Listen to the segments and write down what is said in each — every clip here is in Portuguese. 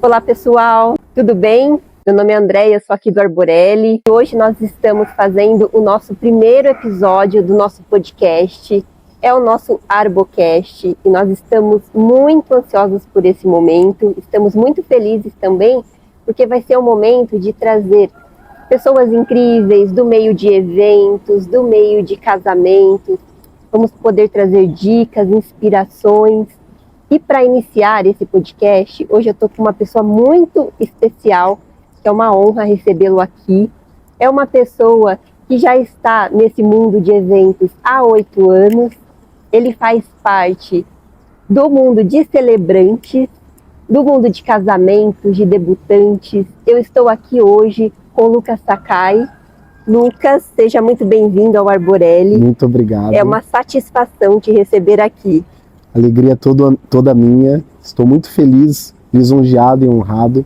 Olá pessoal, tudo bem? Meu nome é Andréia, sou aqui do Arborelli. Hoje nós estamos fazendo o nosso primeiro episódio do nosso podcast. É o nosso Arbocast e nós estamos muito ansiosos por esse momento. Estamos muito felizes também porque vai ser um momento de trazer pessoas incríveis do meio de eventos, do meio de casamentos. Vamos poder trazer dicas, inspirações. E para iniciar esse podcast, hoje eu estou com uma pessoa muito especial, que é uma honra recebê-lo aqui. É uma pessoa que já está nesse mundo de eventos há 8 anos. Ele faz parte do mundo de celebrantes, do mundo de casamentos, de debutantes. Eu estou aqui hoje com o Lucas Sakai. Lucas, seja muito bem-vindo ao Arborelli. Muito obrigado. É uma satisfação te receber aqui. Alegria toda minha. Estou muito feliz, lisonjeado e honrado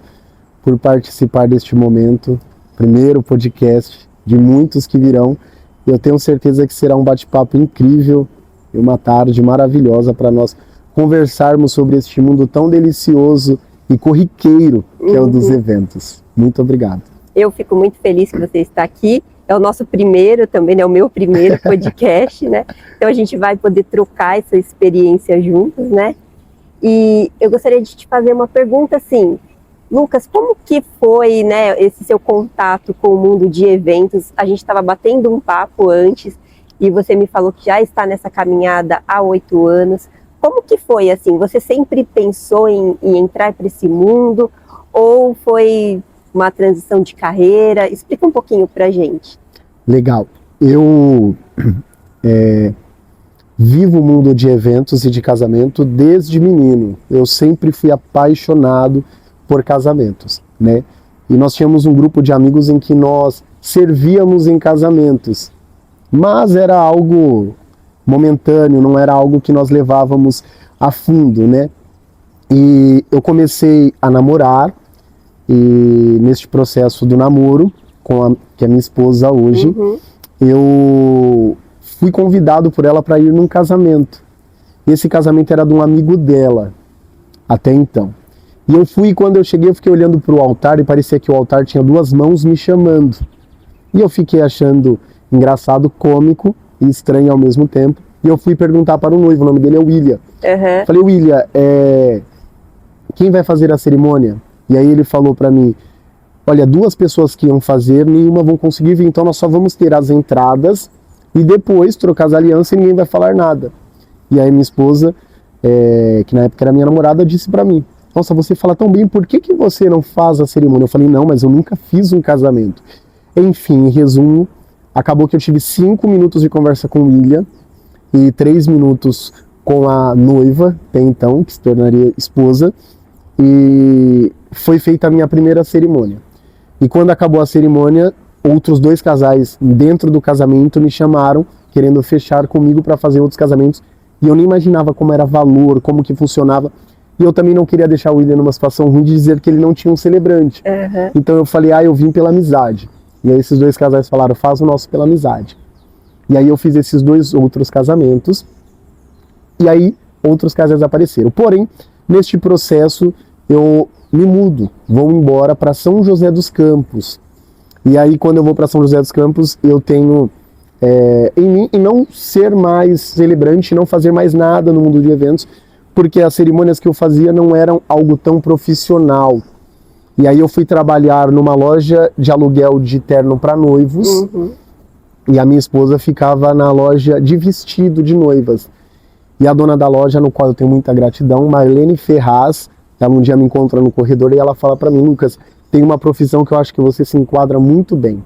por participar deste momento. Primeiro podcast de muitos que virão. Eu tenho certeza que será um bate-papo incrível e uma tarde maravilhosa para nós conversarmos sobre este mundo tão delicioso e corriqueiro que é o dos eventos. Muito obrigado. Eu fico muito feliz que você está aqui. É o nosso primeiro também, né? O meu primeiro podcast, né? Então a gente vai poder trocar essa experiência juntos, né? E eu gostaria de te fazer uma pergunta assim, Lucas, como que foi, né, esse seu contato com o mundo de eventos? A gente estava batendo um papo antes e você me falou que já está nessa caminhada há 8 anos. Como que foi, assim? Você sempre pensou em entrar para esse mundo ou foi uma transição de carreira? Explica um pouquinho pra gente. Legal. Eu vivo o mundo de eventos e de casamento desde menino. Eu sempre fui apaixonado por casamentos, né? E nós tínhamos um grupo de amigos em que nós servíamos em casamentos. Mas era algo momentâneo, não era algo que nós levávamos a fundo, né? E eu comecei a namorar. E neste processo do namoro, que é minha esposa hoje, eu fui convidado por ela para ir num casamento. E esse casamento era de um amigo dela, até então. E eu fui, quando eu cheguei, eu fiquei olhando para o altar e parecia que o altar tinha 2 mãos me chamando. E eu fiquei achando engraçado, cômico e estranho ao mesmo tempo. E eu fui perguntar para o noivo, o nome dele é William. Falei, William, quem vai fazer a cerimônia? E aí ele falou para mim, olha, 2 pessoas que iam fazer, nenhuma vão conseguir vir, então nós só vamos ter as entradas e depois trocar as alianças e ninguém vai falar nada. E aí minha esposa, que na época era minha namorada, disse para mim, nossa, você fala tão bem, por que você não faz a cerimônia? Eu falei, não, mas eu nunca fiz um casamento. Enfim, em resumo, acabou que eu tive 5 minutos de conversa com o William e 3 minutos com a noiva, até então, que se tornaria esposa, e foi feita a minha primeira cerimônia. E quando acabou a cerimônia, outros 2 casais dentro do casamento me chamaram, querendo fechar comigo para fazer outros casamentos, e eu nem imaginava como era valor, como que funcionava, e eu também não queria deixar o William numa situação ruim de dizer que ele não tinha um celebrante. Então eu falei, eu vim pela amizade. E aí esses 2 casais falaram, faz o nosso pela amizade. E aí eu fiz esses 2 outros casamentos, e aí outros casais apareceram. Porém, neste processo, eu me mudo, vou embora para São José dos Campos. E aí, quando eu vou para São José dos Campos, eu tenho em mim e não ser mais celebrante, não fazer mais nada no mundo de eventos, porque as cerimônias que eu fazia não eram algo tão profissional. E aí eu fui trabalhar numa loja de aluguel de terno para noivos, e a minha esposa ficava na loja de vestido de noivas. E a dona da loja, no qual eu tenho muita gratidão, Marlene Ferraz, ela um dia me encontra no corredor e ela fala para mim, Lucas, tem uma profissão que eu acho que você se enquadra muito bem.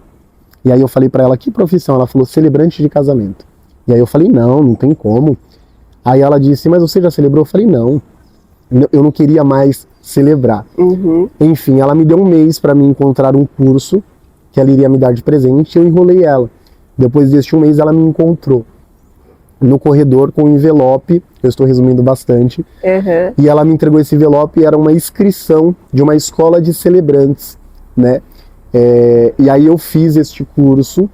E aí eu falei para ela, que profissão? Ela falou, celebrante de casamento. E aí eu falei, não tem como. Aí ela disse, mas você já celebrou? Eu falei, não, eu não queria mais celebrar. Enfim, ela me deu 1 mês para me encontrar um curso que ela iria me dar de presente, e eu enrolei ela. Depois deste 1 mês ela me encontrou no corredor com um envelope, eu estou resumindo bastante, e ela me entregou esse envelope, era uma inscrição de uma escola de celebrantes, né? E aí eu fiz este curso,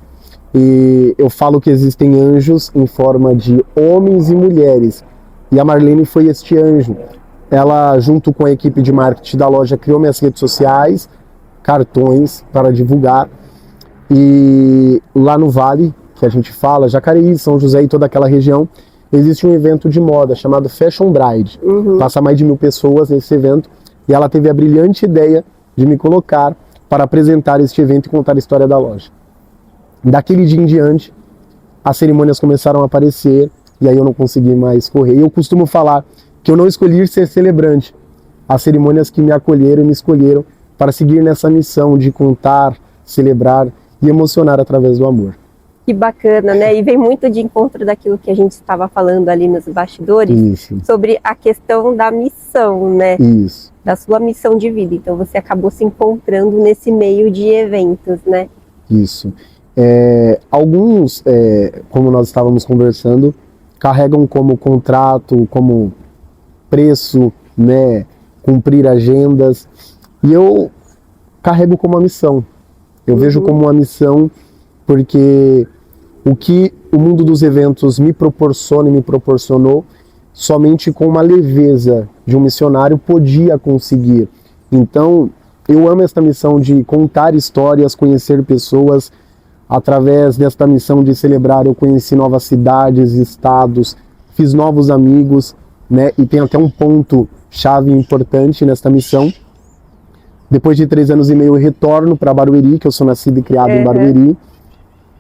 e eu falo que existem anjos em forma de homens e mulheres, e a Marlene foi este anjo, ela, junto com a equipe de marketing da loja, criou minhas redes sociais, cartões para divulgar. E lá no Vale, que a gente fala, Jacareí, São José e toda aquela região, existe um evento de moda chamado Fashion Bride. Passa mais de 1000 pessoas nesse evento, e ela teve a brilhante ideia de me colocar para apresentar este evento e contar a história da loja. Daquele dia em diante, as cerimônias começaram a aparecer, e aí eu não consegui mais correr. Eu costumo falar que eu não escolhi ser celebrante. As cerimônias que me acolheram e me escolheram para seguir nessa missão de contar, celebrar e emocionar através do amor. Que bacana, né? E vem muito de encontro daquilo que a gente estava falando ali nos bastidores, Isso. sobre a questão da missão, né? Isso. Da sua missão de vida. Então você acabou se encontrando nesse meio de eventos, né? Isso. Alguns, como nós estávamos conversando, carregam como contrato, como preço, né, cumprir agendas, e eu carrego como uma missão. Eu vejo como uma missão porque o que o mundo dos eventos me proporciona e me proporcionou, somente com uma leveza de um missionário podia conseguir. Então, eu amo esta missão de contar histórias, conhecer pessoas. Através desta missão de celebrar, eu conheci novas cidades, estados, fiz novos amigos, né? E tem até um ponto chave importante nesta missão. Depois de 3 anos e meio eu retorno para Barueri, que eu sou nascido e criado em Barueri.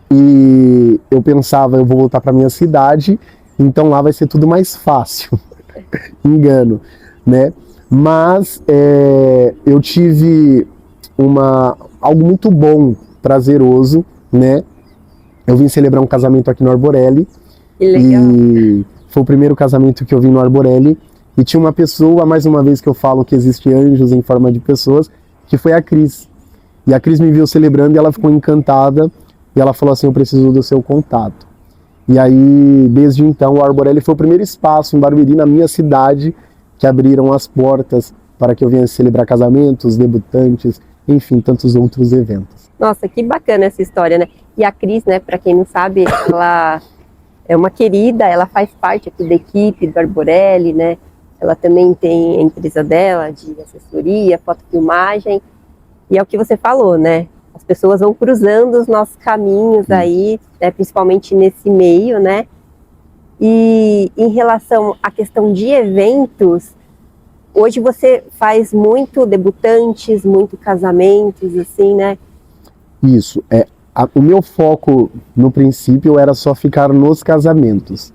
E eu pensava, eu vou voltar para minha cidade, então lá vai ser tudo mais fácil. Engano, né? Mas eu tive algo muito bom, prazeroso, né? Eu vim celebrar um casamento aqui no Arborelli. Que legal. E foi o primeiro casamento que eu vim no Arborelli. E tinha uma pessoa, mais uma vez que eu falo que existe anjos em forma de pessoas, que foi a Cris. E a Cris me viu celebrando e ela ficou encantada. E ela falou assim, eu preciso do seu contato. E aí, desde então, o Arborelli foi o primeiro espaço em Barueri, na minha cidade, que abriram as portas para que eu viesse celebrar casamentos, debutantes, enfim, tantos outros eventos. Nossa, que bacana essa história, né? E a Cris, né, para quem não sabe, ela é uma querida, ela faz parte aqui da equipe do Arborelli, né? Ela também tem a empresa dela de assessoria, fotofilmagem. E é o que você falou, né? As pessoas vão cruzando os nossos caminhos aí, né, principalmente nesse meio, né? E em relação à questão de eventos, hoje você faz muito debutantes, muito casamentos, assim, né? Isso. O meu foco, no princípio, era só ficar nos casamentos.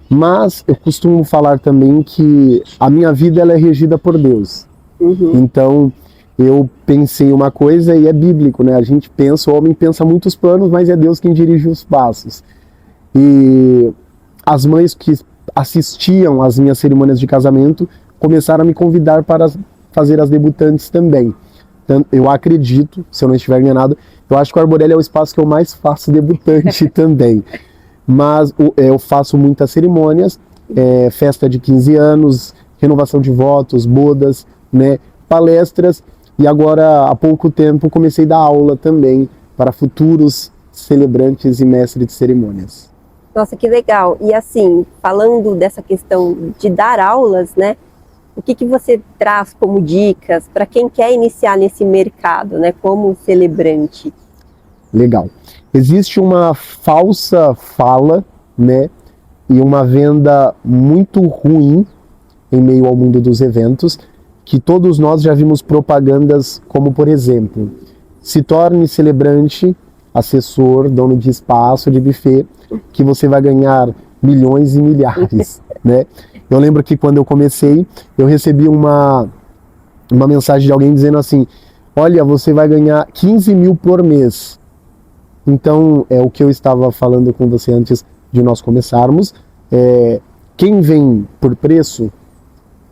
Mas eu costumo falar também que a minha vida ela é regida por Deus. Então, eu pensei uma coisa e é bíblico, né? A gente pensa, o homem pensa muitos planos, mas é Deus quem dirige os passos. E as mães que assistiam às minhas cerimônias de casamento começaram a me convidar para fazer as debutantes também. Então, eu acredito, se eu não estiver enganado, eu acho que o Arborelli é o espaço que eu mais faço debutante também. Mas eu faço muitas cerimônias, festa de 15 anos, renovação de votos, bodas, né, palestras, e agora há pouco tempo comecei a dar aula também para futuros celebrantes e mestres de cerimônias. Nossa, que legal! E assim, falando dessa questão de dar aulas, né, o que você traz como dicas para quem quer iniciar nesse mercado, né, como celebrante? Legal. Existe uma falsa fala, né, e uma venda muito ruim em meio ao mundo dos eventos, que todos nós já vimos propagandas como, por exemplo, se torne celebrante, assessor, dono de espaço, de buffet, que você vai ganhar milhões e milhares, né? Eu lembro que quando eu comecei, eu recebi uma mensagem de alguém dizendo assim, olha, você vai ganhar 15 mil por mês. Então, é o que eu estava falando com você antes de nós começarmos. Quem vem por preço,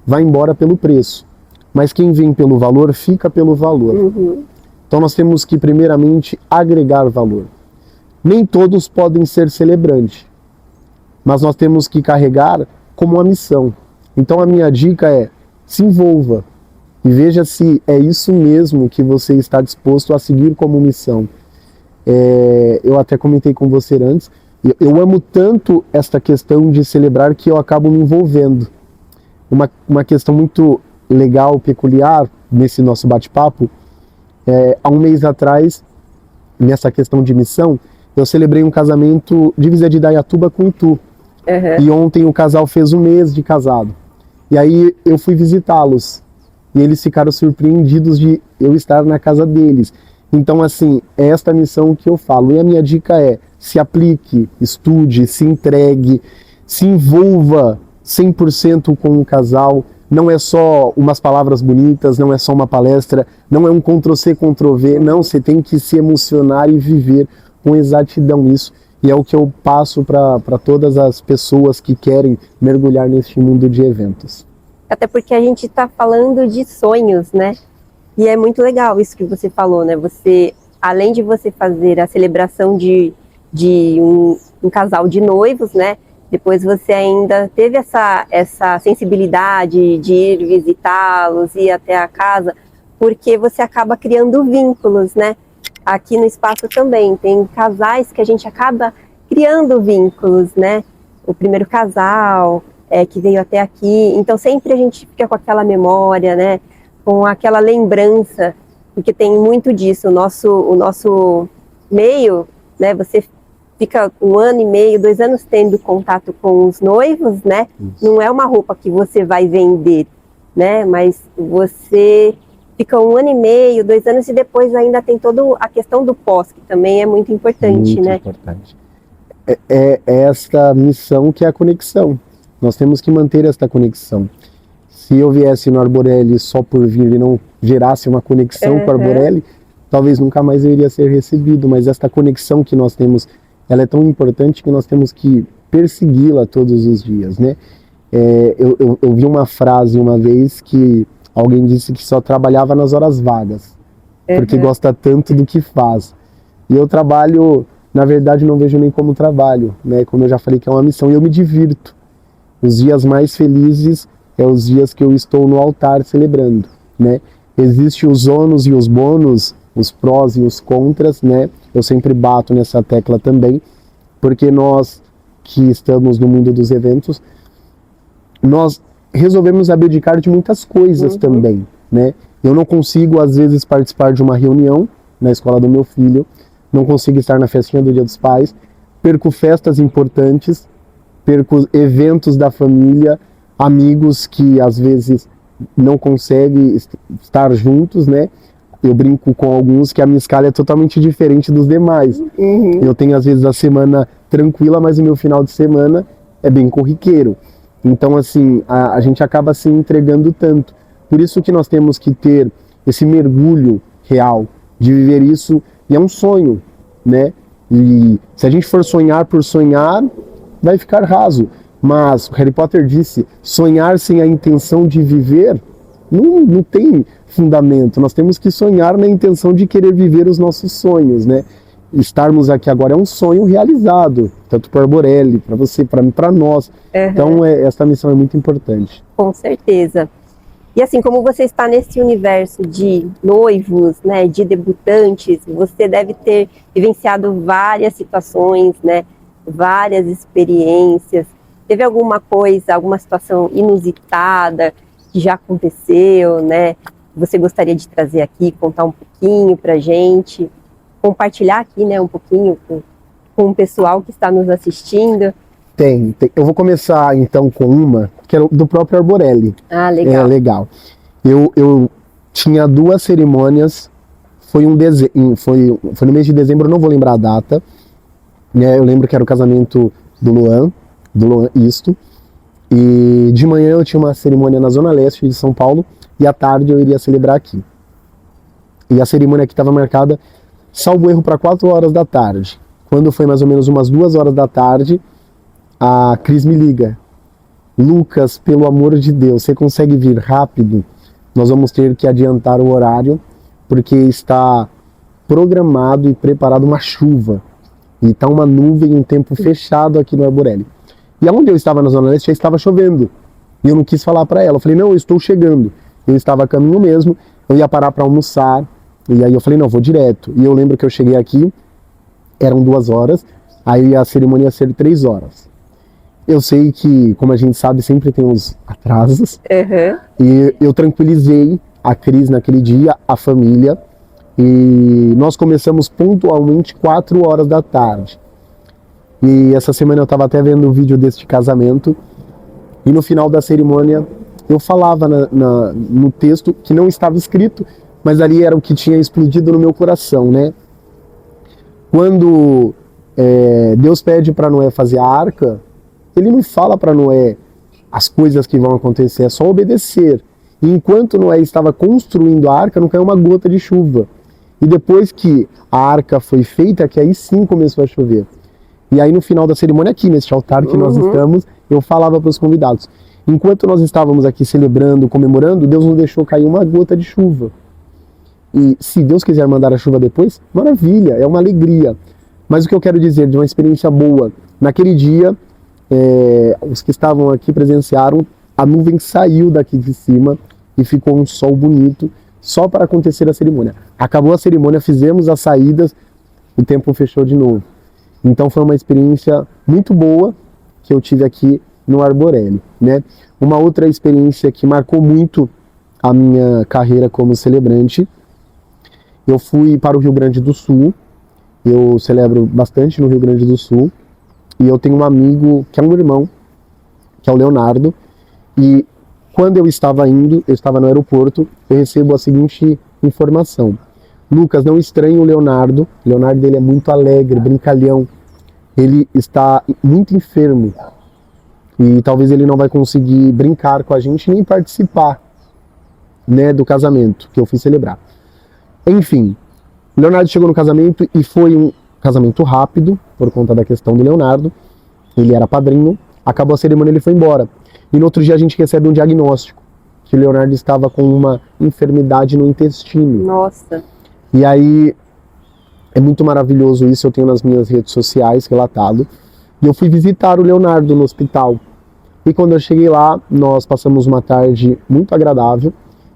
vai embora pelo preço. Mas quem vem pelo valor, fica pelo valor. Então, nós temos que, primeiramente, agregar valor. Nem todos podem ser celebrantes, mas nós temos que carregar como uma missão. Então, a minha dica é, se envolva e veja se é isso mesmo que você está disposto a seguir como missão. Eu até comentei com você antes, eu amo tanto esta questão de celebrar que eu acabo me envolvendo. uma questão muito legal, peculiar nesse nosso bate-papo. Há um mês atrás, nessa questão de missão, eu celebrei um casamento de Vizia de Indaiatuba com Itu. E ontem o casal fez 1 mês de casado. E aí eu fui visitá-los. E eles ficaram surpreendidos de eu estar na casa deles. Então, assim, é esta missão que eu falo. E a minha dica é: se aplique, estude, se entregue, se envolva 100% com o casal. Não é só umas palavras bonitas, não é só uma palestra, não é um Ctrl-C, Ctrl-V. Não, você tem que se emocionar e viver com exatidão isso. E é o que eu passo para todas as pessoas que querem mergulhar neste mundo de eventos. Até porque a gente está falando de sonhos, né? E é muito legal isso que você falou, né? Você, além de você fazer a celebração de um casal de noivos, né? Depois você ainda teve essa sensibilidade de ir visitá-los, ir até a casa, porque você acaba criando vínculos, né? Aqui no espaço também tem casais que a gente acaba criando vínculos, né? O primeiro casal que veio até aqui, então sempre a gente fica com aquela memória, né? Com aquela lembrança, porque tem muito disso, o nosso meio, né? Você fica 1 ano e meio, 2 anos tendo contato com os noivos, né? Isso. Não é uma roupa que você vai vender, né? Mas você fica 1 ano e meio, 2 anos e depois ainda tem toda a questão do pós, que também é muito importante, né? Muito importante. É esta missão que é a conexão. Nós temos que manter esta conexão. Se eu viesse no Arborelli só por vir e não gerasse uma conexão com o Arborelli, talvez nunca mais eu iria ser recebido. Mas esta conexão que nós temos, ela é tão importante que nós temos que persegui-la todos os dias, né? Eu vi uma frase uma vez que alguém disse que só trabalhava nas horas vagas, porque gosta tanto do que faz. E eu trabalho, na verdade, não vejo nem como trabalho, né? Como eu já falei, que é uma missão, e eu me divirto. Os dias mais felizes é os dias que eu estou no altar celebrando, né? Existem os ônus e os bônus, os prós e os contras, né? Eu sempre bato nessa tecla também, porque nós que estamos no mundo dos eventos, nós resolvemos abdicar de muitas coisas também, né? Eu não consigo, às vezes, participar de uma reunião na escola do meu filho, não consigo estar na festinha do Dia dos Pais, perco festas importantes, perco eventos da família, amigos que às vezes não conseguem estar juntos, né? Eu brinco com alguns que a minha escala é totalmente diferente dos demais. Eu tenho às vezes a semana tranquila, mas o meu final de semana é bem corriqueiro. Então, assim, a gente acaba se entregando tanto. Por isso que nós temos que ter esse mergulho real de viver isso, e é um sonho, né? E se a gente for sonhar por sonhar, vai ficar raso. Mas o Harry Potter disse, sonhar sem a intenção de viver não tem fundamento. Nós temos que sonhar na intenção de querer viver os nossos sonhos, né? Estarmos aqui agora é um sonho realizado, tanto para o Arborelli, para você, para mim, para nós. Então, essa missão é muito importante. Com certeza. E assim, como você está nesse universo de noivos, né, de debutantes, você deve ter vivenciado várias situações, né, várias experiências. Teve alguma coisa, alguma situação inusitada que já aconteceu, né? Você gostaria de trazer aqui, contar um pouquinho pra gente, compartilhar aqui, né, um pouquinho com o pessoal que está nos assistindo? Tem. Eu vou começar então com uma que é do próprio Arborelli. Ah, legal. É legal. Eu tinha 2 cerimônias, foi no mês de dezembro, eu não vou lembrar a data, né? Eu lembro que era o casamento do Luan isto, e de manhã eu tinha uma cerimônia na Zona Leste de São Paulo, e à tarde eu iria celebrar aqui. E a cerimônia aqui estava marcada, salvo erro, para 4 horas da tarde. Quando foi mais ou menos umas 2 horas da tarde, a Cris me liga. Lucas, pelo amor de Deus, você consegue vir rápido? Nós vamos ter que adiantar o horário, porque está programado e preparado uma chuva. E está uma nuvem, um tempo fechado aqui no Arborelli. E onde eu estava na Zona Leste já estava chovendo. E eu não quis falar para ela. Eu falei, não, eu estou chegando. Eu estava a caminho mesmo, eu ia parar para almoçar. E aí eu falei, não, vou direto. E eu lembro que eu cheguei aqui, eram 2 horas, aí a cerimônia ia ser 3 horas. eu sei que, como a gente sabe, sempre tem uns atrasos. Uhum. E eu tranquilizei a Cris naquele dia, a família. E nós começamos pontualmente 4 horas da tarde. E essa semana eu estava até vendo o vídeo deste casamento. E no final da cerimônia eu falava no texto que não estava escrito, mas ali era o que tinha explodido no meu coração, né? Quando Deus pede para Noé fazer a arca, ele não fala para Noé as coisas que vão acontecer, é só obedecer. E enquanto Noé estava construindo a arca, não caiu uma gota de chuva. E depois que a arca foi feita, que aí sim começou a chover. E aí no final da cerimônia, aqui neste altar que nós estamos, eu falava para os convidados: enquanto nós estávamos aqui celebrando, comemorando, Deus não deixou cair uma gota de chuva. E se Deus quiser mandar a chuva depois, maravilha, é uma alegria. Mas o que eu quero dizer de uma experiência boa, naquele dia, os que estavam aqui presenciaram, a nuvem saiu daqui de cima e ficou um sol bonito, só para acontecer a cerimônia. Acabou a cerimônia, fizemos as saídas, o tempo fechou de novo. Então foi uma experiência muito boa que eu tive aqui no Arboreli, né? Uma outra experiência que marcou muito a minha carreira como celebrante, eu fui para o Rio Grande do Sul. Eu celebro bastante no Rio Grande do Sul e eu tenho um amigo que é um irmão, que é o Leonardo, e quando eu estava indo, eu estava no aeroporto, eu recebo a seguinte informação: Lucas, não estranhe o Leonardo ele é muito alegre, brincalhão, ele está muito enfermo e talvez ele não vai conseguir brincar com a gente nem participar, né, do casamento que eu fui celebrar. Enfim, o Leonardo chegou no casamento e foi um casamento rápido, por conta da questão do Leonardo. Ele era padrinho, acabou a cerimônia e ele foi embora. E no outro dia a gente recebe um diagnóstico, que o Leonardo estava com uma enfermidade no intestino. Nossa. E aí, é muito maravilhoso isso, eu tenho nas minhas redes sociais relatado. E eu fui visitar o Leonardo no hospital. E quando eu cheguei lá, nós passamos uma tarde muito agradável.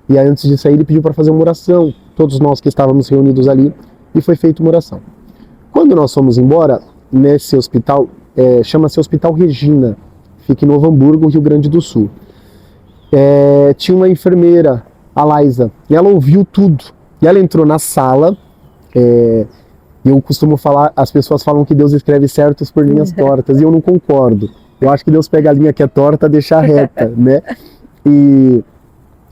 E aí, antes de sair, ele pediu para fazer uma oração. Todos nós que estávamos reunidos ali, e foi feita uma oração. Quando nós fomos embora, nesse hospital, chama-se Hospital Regina, fica em Novo Hamburgo, Rio Grande do Sul. Tinha uma enfermeira, a Laisa, e ela ouviu tudo. E ela entrou na sala, eu costumo falar, as pessoas falam que Deus escreve certos por linhas tortas, e eu não concordo. Eu acho que Deus pega a linha que é torta, deixa reta, né? E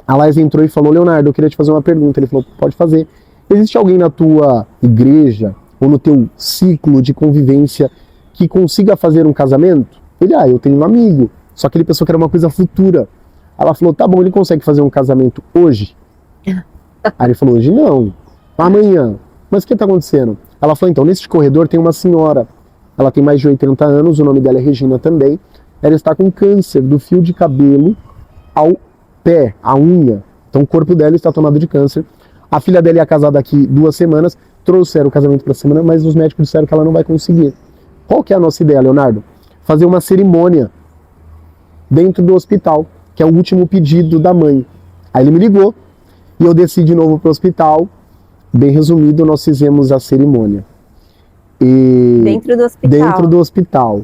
a Laisa entrou e falou: Leonardo, eu queria te fazer uma pergunta. Ele falou: pode fazer. Existe alguém na tua igreja ou no teu ciclo de convivência que consiga fazer um casamento? Ele: eu tenho um amigo. Só que ele pensou que era uma coisa futura. Ela falou: tá bom, ele consegue fazer um casamento hoje? Aí ele falou: hoje não, amanhã. Mas o que está acontecendo? Ela falou: então, nesse corredor tem uma senhora. Ela tem mais de 80 anos, o nome dela é Regina também. Ela está com câncer do fio de cabelo ao pé, a unha. Então o corpo dela está tomado de câncer. A filha dela ia casar daqui 2 semanas, trouxeram o casamento para a semana, mas os médicos disseram que ela não vai conseguir. Qual que é a nossa ideia, Leonardo? Fazer uma cerimônia dentro do hospital, que é o último pedido da mãe. Aí ele me ligou e eu desci de novo para o hospital. Bem resumido, nós fizemos a cerimônia. E dentro do hospital? Dentro do hospital.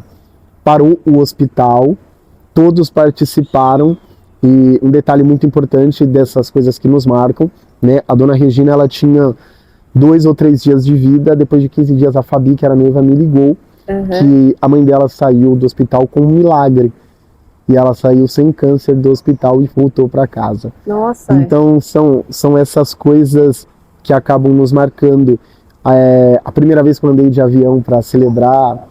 Parou o hospital, todos participaram. E um detalhe muito importante dessas coisas que nos marcam, né? A dona Regina, ela tinha 2 ou 3 dias de vida. Depois de 15 dias, a Fabi, que era noiva, me ligou que a mãe dela saiu do hospital com um milagre. E ela saiu sem câncer do hospital e voltou para casa. Nossa. Então são essas coisas que acabam nos marcando. A primeira vez que eu andei de avião para celebrar,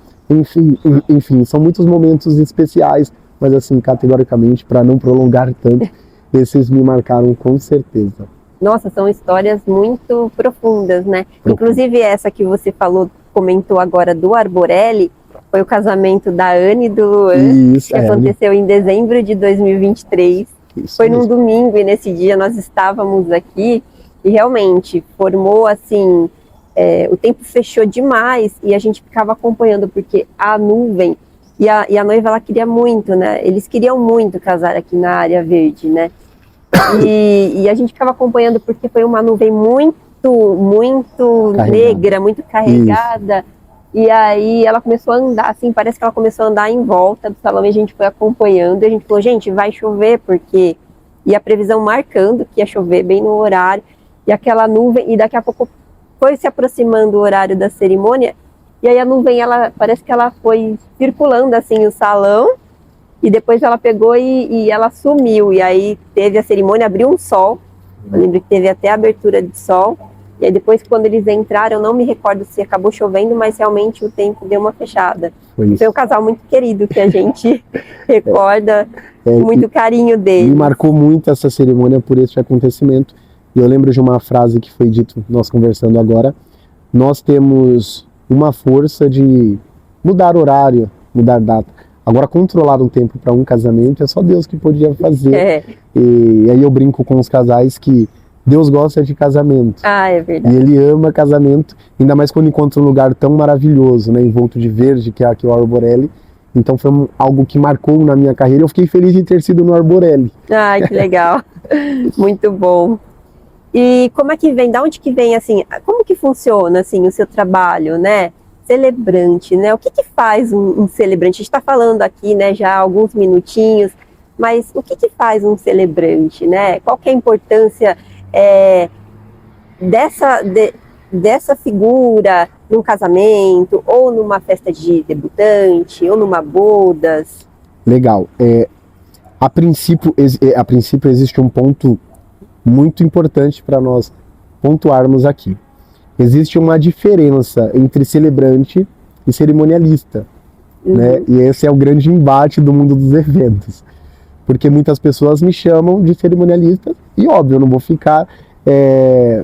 enfim, são muitos momentos especiais, mas assim, categoricamente, para não prolongar tanto, esses me marcaram com certeza. Nossa, são histórias muito profundas, né? Inclusive essa que você comentou agora do Arboreli, foi o casamento da Anne e do Luan, que aconteceu em dezembro de 2023. Foi num domingo e nesse dia nós estávamos aqui e realmente formou assim, o tempo fechou demais e a gente ficava acompanhando porque a nuvem e a noiva, ela queria muito, né? Eles queriam muito casar aqui na área verde, né? E a gente ficava acompanhando porque foi uma nuvem muito negra, muito carregada. E aí ela começou a andar, assim, parece que ela começou a andar em volta do salão e a gente foi acompanhando. E a gente falou, gente, vai chover, porque... E a previsão marcando que ia chover bem no horário. E aquela nuvem, e daqui a pouco foi se aproximando o horário da cerimônia. E aí a nuvem, ela parece que ela foi circulando, assim, o salão. E depois ela pegou e ela sumiu. E aí teve a cerimônia, abriu um sol. Eu lembro que teve até a abertura de sol. E aí depois, quando eles entraram, eu não me recordo se acabou chovendo, mas realmente o tempo deu uma fechada. Foi um casal muito querido que a gente recorda muito carinho dele. Me marcou muito essa cerimônia por esse acontecimento. E eu lembro de uma frase que foi dito, nós conversando agora, nós temos uma força de mudar horário, mudar data. Agora, controlar um tempo para um casamento é só Deus que podia fazer. E aí eu brinco com os casais que Deus gosta de casamento. É verdade. E Ele ama casamento, ainda mais quando encontra um lugar tão maravilhoso, né, envolto de verde, que é aqui o Arborelli. Então foi algo que marcou na minha carreira. Eu fiquei feliz de ter sido no Arborelli. Ai, que legal. Muito bom. E como é que vem, da onde que vem, assim, como que funciona, assim, o seu trabalho, né? Celebrante, né? O que que faz um celebrante? A gente está falando aqui, né, já há alguns minutinhos, mas o que que faz um celebrante, né? Qual que é a importância dessa figura num casamento, ou numa festa de debutante, ou numa bodas? Legal. A princípio existe um ponto muito importante para nós pontuarmos aqui. Existe uma diferença entre celebrante e cerimonialista, né? E esse é o grande embate do mundo dos eventos. Porque muitas pessoas me chamam de cerimonialista e, óbvio, eu não vou ficar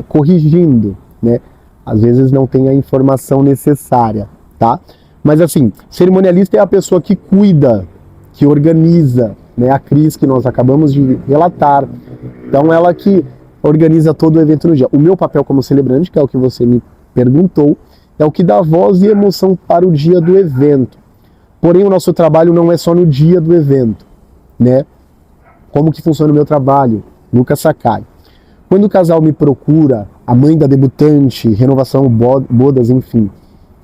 corrigindo, né? Às vezes não tem a informação necessária, tá? Mas assim, cerimonialista é a pessoa que cuida, que organiza, né? A Cris, que nós acabamos de relatar. Então, ela que organiza todo o evento no dia. O meu papel como celebrante, que é o que você me perguntou, é o que dá voz e emoção para o dia do evento. Porém, o nosso trabalho não é só no dia do evento, né? Como que funciona o meu trabalho? Lucas Sakai. Quando o casal me procura, a mãe da debutante, renovação, bodas, enfim,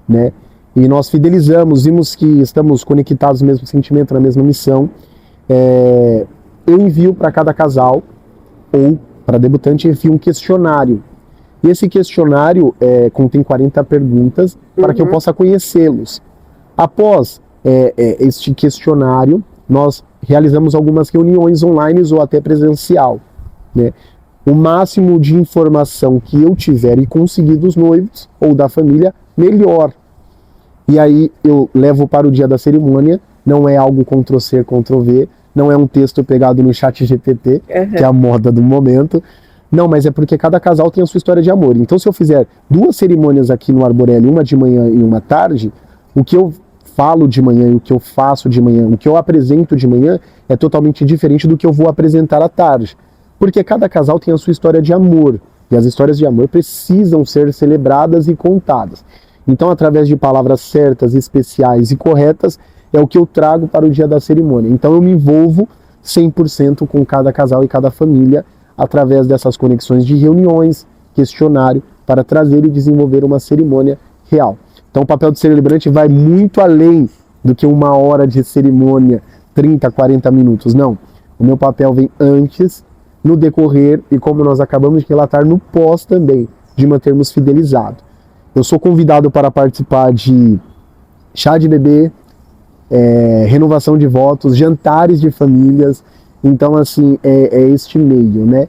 né? E nós fidelizamos, vimos que estamos conectados no mesmo sentimento, na mesma missão, eu envio para cada casal, ou para debutante, envio um questionário. E esse questionário contém 40 perguntas para que eu possa conhecê-los. Após este questionário, nós realizamos algumas reuniões online ou até presencial, né? O máximo de informação que eu tiver e conseguir dos noivos ou da família, melhor. E aí eu levo para o dia da cerimônia, não é algo Ctrl+C, Ctrl+V, não é um texto pegado no chat GPT, que é a moda do momento. Não, mas é porque cada casal tem a sua história de amor. Então, se eu fizer 2 cerimônias aqui no Arborelli, uma de manhã e uma tarde, o que eu falo de manhã e o que eu faço de manhã, o que eu apresento de manhã é totalmente diferente do que eu vou apresentar à tarde. Porque cada casal tem a sua história de amor. E as histórias de amor precisam ser celebradas e contadas. Então, através de palavras certas, especiais e corretas, é o que eu trago para o dia da cerimônia. Então, eu me envolvo 100% com cada casal e cada família através dessas conexões de reuniões, questionário, para trazer e desenvolver uma cerimônia real. Então, o papel do celebrante vai muito além do que 1 hora de cerimônia, 30, 40 minutos. Não. O meu papel vem antes, no decorrer e, como nós acabamos de relatar, no pós também, de mantermos fidelizado. Eu sou convidado para participar de chá de bebê, renovação de votos, jantares de famílias. Então, assim, é este meio, né?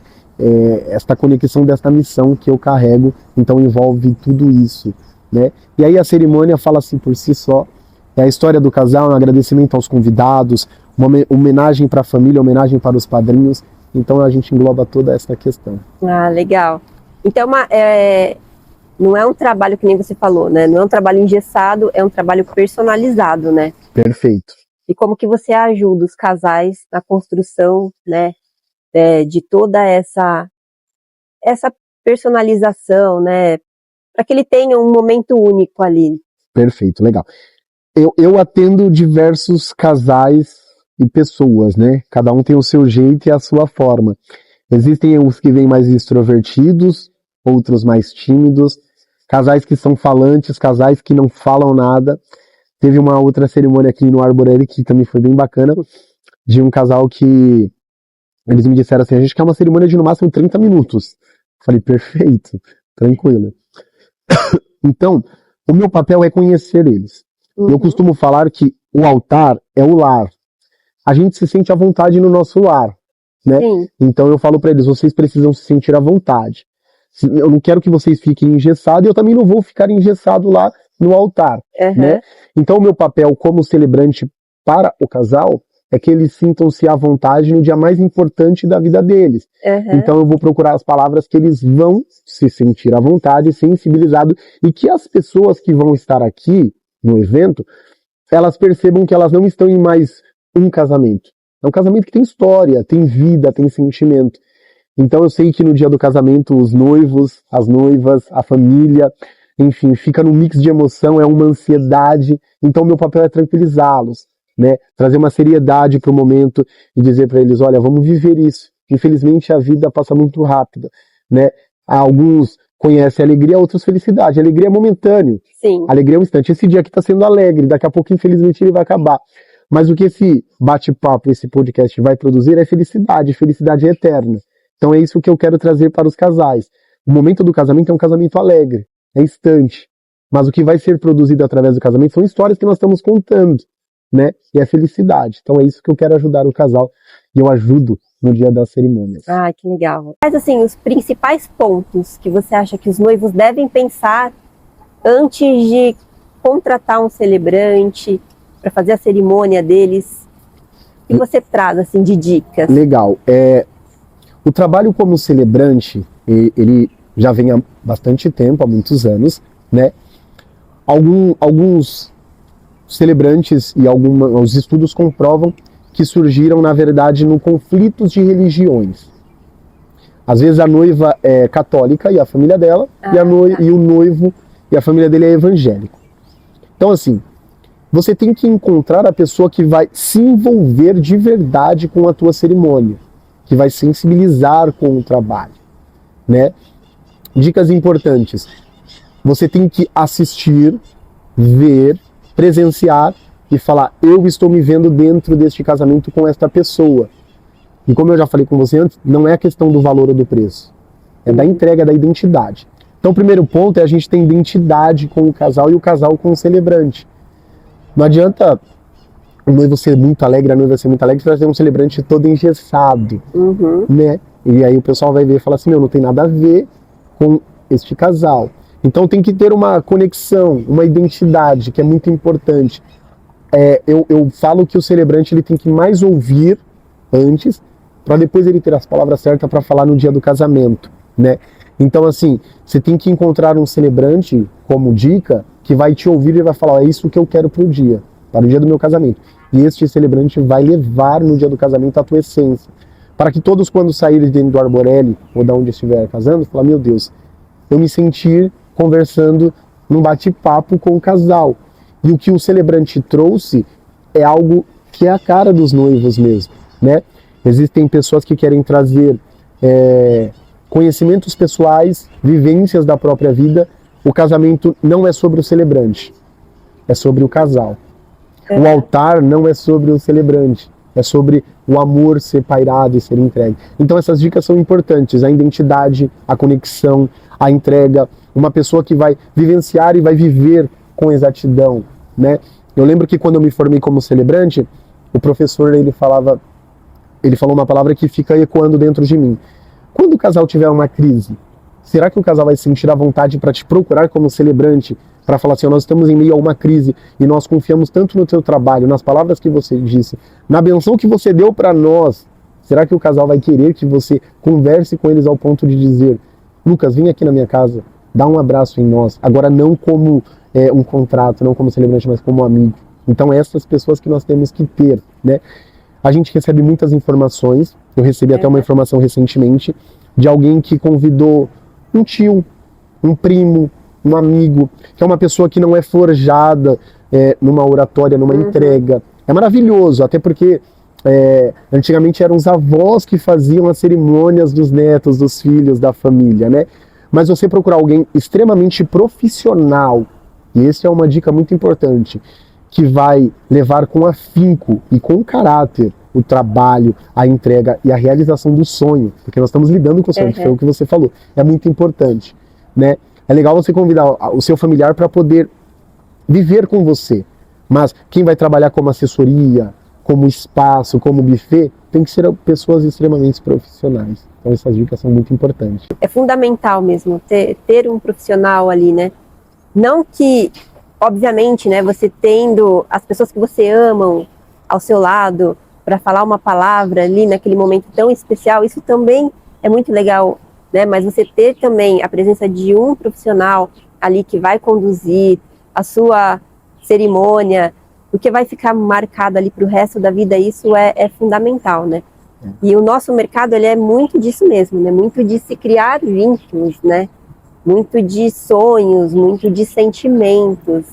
Esta conexão desta missão que eu carrego, então envolve tudo isso, né? E aí a cerimônia fala assim por si só, é a história do casal, um agradecimento aos convidados, uma homenagem para a família, homenagem para os padrinhos. Então a gente engloba toda essa questão. Ah, legal. Então não é um trabalho que nem você falou, né? Não é um trabalho engessado, é um trabalho personalizado, né? Perfeito. E como que você ajuda os casais na construção, né? De toda essa personalização, né? Para que ele tenha um momento único ali. Perfeito, legal. Eu atendo diversos casais e pessoas, né? Cada um tem o seu jeito e a sua forma. Existem os que vêm mais extrovertidos, outros mais tímidos. casais que são falantes, casais que não falam nada. Teve uma outra cerimônia aqui no Arborelli que também foi bem bacana, de um casal que eles me disseram assim, a gente quer uma cerimônia de no máximo 30 minutos. Falei, perfeito, tranquilo. Então, o meu papel é conhecer eles. Eu costumo falar que o altar é o lar. A gente se sente à vontade no nosso lar, né? Sim. Então eu falo para eles, vocês precisam se sentir à vontade. Eu não quero que vocês fiquem engessados, e eu também não vou ficar engessado lá no altar, né? Então o meu papel como celebrante para o casal é que eles sintam-se à vontade no dia mais importante da vida deles. Então eu vou procurar as palavras que eles vão se sentir à vontade, sensibilizados, e que as pessoas que vão estar aqui no evento, elas percebam que elas não estão em mais um casamento. É um casamento que tem história, tem vida, tem sentimento. Então eu sei que no dia do casamento os noivos, as noivas, a família, enfim, fica num mix de emoção, é uma ansiedade. Então meu papel é tranquilizá-los, né? Trazer uma seriedade para o momento e dizer para eles, olha, vamos viver isso. Infelizmente a vida passa muito rápido, né? Alguns conhecem alegria, outros felicidade. A alegria é momentâneo. Sim. A alegria é um instante. Esse dia aqui está sendo alegre, daqui a pouco infelizmente ele vai acabar. Mas o que esse bate-papo, esse podcast vai produzir é felicidade. Felicidade é eterna. Então é isso que eu quero trazer para os casais. O momento do casamento é um casamento alegre, é instante. Mas o que vai ser produzido através do casamento são histórias que nós estamos contando, né? E é felicidade. Então é isso que eu quero ajudar o casal. E eu ajudo no dia das cerimônias. Ah, que legal. Mas assim, os principais pontos que você acha que os noivos devem pensar antes de contratar um celebrante para fazer a cerimônia deles, o que você traz assim de dicas? Legal. O trabalho como celebrante, ele já vem há bastante tempo, há muitos anos, né? Alguns celebrantes e os estudos comprovam que surgiram, na verdade, no conflitos de religiões. Às vezes a noiva é católica e a família dela, e o noivo e a família dele é evangélico. Então, assim, você tem que encontrar a pessoa que vai se envolver de verdade com a tua cerimônia, que vai sensibilizar com o trabalho, né? Dicas importantes. Você tem que assistir, ver, presenciar e falar, eu estou me vendo dentro deste casamento com esta pessoa. E como eu já falei com você antes, não é a questão do valor ou do preço. É da entrega, da identidade. Então o primeiro ponto é a gente ter identidade com o casal e o casal com o celebrante. Não adianta o noivo ser muito alegre, a noiva ser muito alegre, trazer um celebrante todo engessado, né? E aí o pessoal vai ver e fala assim, não tem nada a ver com este casal. Então tem que ter uma conexão, uma identidade, que é muito importante. Eu falo que o celebrante ele tem que mais ouvir antes, para depois ele ter as palavras certas para falar no dia do casamento, né? Então assim, você tem que encontrar um celebrante, como dica, que vai te ouvir e vai falar, é isso que eu quero para o dia do meu casamento. E este celebrante vai levar no dia do casamento a tua essência, para que todos quando saírem dentro do Arborelli, ou de onde estiver casando, falar, meu Deus, eu me sentir conversando num bate-papo com o casal. E o que o celebrante trouxe é algo que é a cara dos noivos mesmo, né? Existem pessoas que querem trazer conhecimentos pessoais, vivências da própria vida. O casamento não é sobre o celebrante, é sobre o casal. O altar não é sobre o celebrante, é sobre o amor ser pairado e ser entregue. Então essas dicas são importantes, a identidade, a conexão, a entrega, uma pessoa que vai vivenciar e vai viver com exatidão, né? Eu lembro que quando eu me formei como celebrante, o professor ele falou uma palavra que fica ecoando dentro de mim. Quando o casal tiver uma crise, será que o casal vai sentir a vontade para te procurar como celebrante, para falar assim, nós estamos em meio a uma crise e nós confiamos tanto no teu trabalho, nas palavras que você disse, na benção que você deu para nós, será que o casal vai querer que você converse com eles ao ponto de dizer, Lucas, vem aqui na minha casa, dá um abraço em nós, agora não como um contrato, não como celebrante, mas como amigo. Então essas pessoas que nós temos que ter, né? A gente recebe muitas informações, eu recebi até uma informação recentemente, de alguém que convidou um tio, um primo, um amigo, que é uma pessoa que não é forjada numa oratória, numa entrega. É maravilhoso, até porque antigamente eram os avós que faziam as cerimônias dos netos, dos filhos, da família, né? Mas você procurar alguém extremamente profissional, e essa é uma dica muito importante, que vai levar com afinco e com caráter o trabalho, a entrega e a realização do sonho, porque nós estamos lidando com o sonho, que foi o que você falou, é muito importante, né? É legal você convidar o seu familiar para poder viver com você, mas quem vai trabalhar como assessoria, como espaço, como buffet, tem que ser pessoas extremamente profissionais. Então essas dicas são muito importantes. É fundamental mesmo ter um profissional ali, né? Não que, obviamente, né, você tendo as pessoas que você ama ao seu lado para falar uma palavra ali naquele momento tão especial, isso também é muito legal, né? Mas você ter também a presença de um profissional ali que vai conduzir a sua cerimônia, porque vai ficar marcado ali para o resto da vida, isso é fundamental, né? E o nosso mercado, ele é muito disso mesmo, né? Muito de se criar vínculos, né? Muito de sonhos, muito de sentimentos.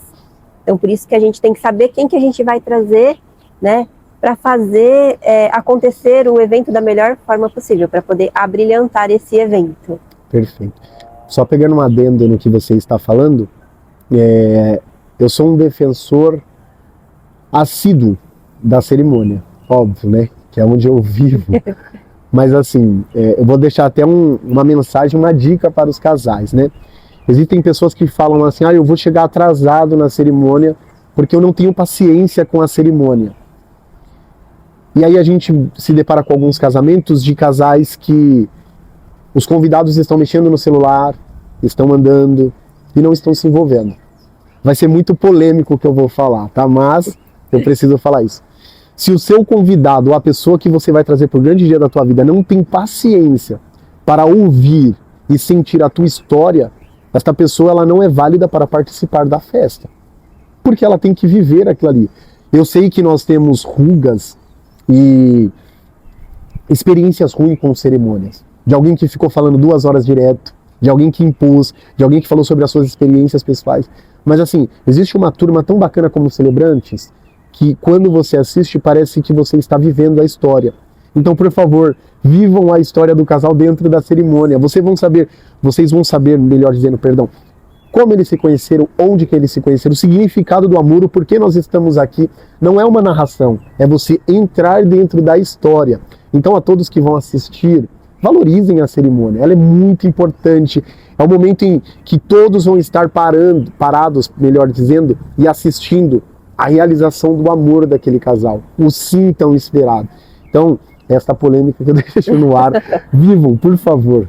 Então, por isso que a gente tem que saber quem que a gente vai trazer, né? Para fazer acontecer o evento da melhor forma possível, para poder abrilhantar esse evento. Perfeito. Só pegando um adendo no que você está falando, eu sou um defensor assíduo da cerimônia, óbvio, né? Que é onde eu vivo. Mas assim, eu vou deixar até uma mensagem, uma dica para os casais, né? Existem pessoas que falam assim, eu vou chegar atrasado na cerimônia porque eu não tenho paciência com a cerimônia. E aí a gente se depara com alguns casamentos de casais que os convidados estão mexendo no celular, estão andando e não estão se envolvendo. Vai ser muito polêmico o que eu vou falar, tá? Mas eu preciso falar isso. Se o seu convidado, ou a pessoa que você vai trazer para o grande dia da tua vida, não tem paciência para ouvir e sentir a tua história, esta pessoa ela não é válida para participar da festa. Porque ela tem que viver aquilo ali. Eu sei que nós temos rugas e experiências ruins com cerimônias. De alguém que ficou falando 2 horas direto, de alguém que impôs, de alguém que falou sobre as suas experiências pessoais. Mas assim, existe uma turma tão bacana como os celebrantes, que quando você assiste parece que você está vivendo a história. Então, por favor, vivam a história do casal dentro da cerimônia. Vocês vão saber, melhor dizendo, perdão, como eles se conheceram, onde que eles se conheceram, o significado do amor, o porquê nós estamos aqui. Não é uma narração, é você entrar dentro da história. Então, a todos que vão assistir, valorizem a cerimônia, ela é muito importante. É o momento em que todos vão estar parados, melhor dizendo, e assistindo a realização do amor daquele casal, o sim tão esperado. Então, essa polêmica que eu deixo no ar, vivam, por favor.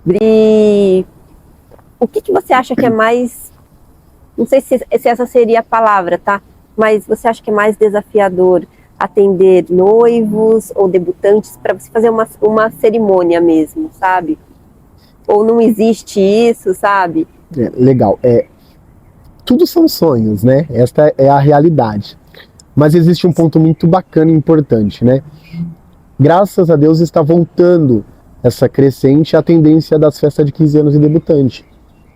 E o que você acha que é mais, não sei se essa seria a palavra, tá? Mas você acha que é mais desafiador atender noivos ou debutantes para você fazer uma cerimônia mesmo, sabe? Ou não existe isso, sabe? Legal. Tudo são sonhos, né? Esta é a realidade. Mas existe um ponto muito bacana e importante, né? Graças a Deus está voltando essa crescente a tendência das festas de 15 anos de debutante,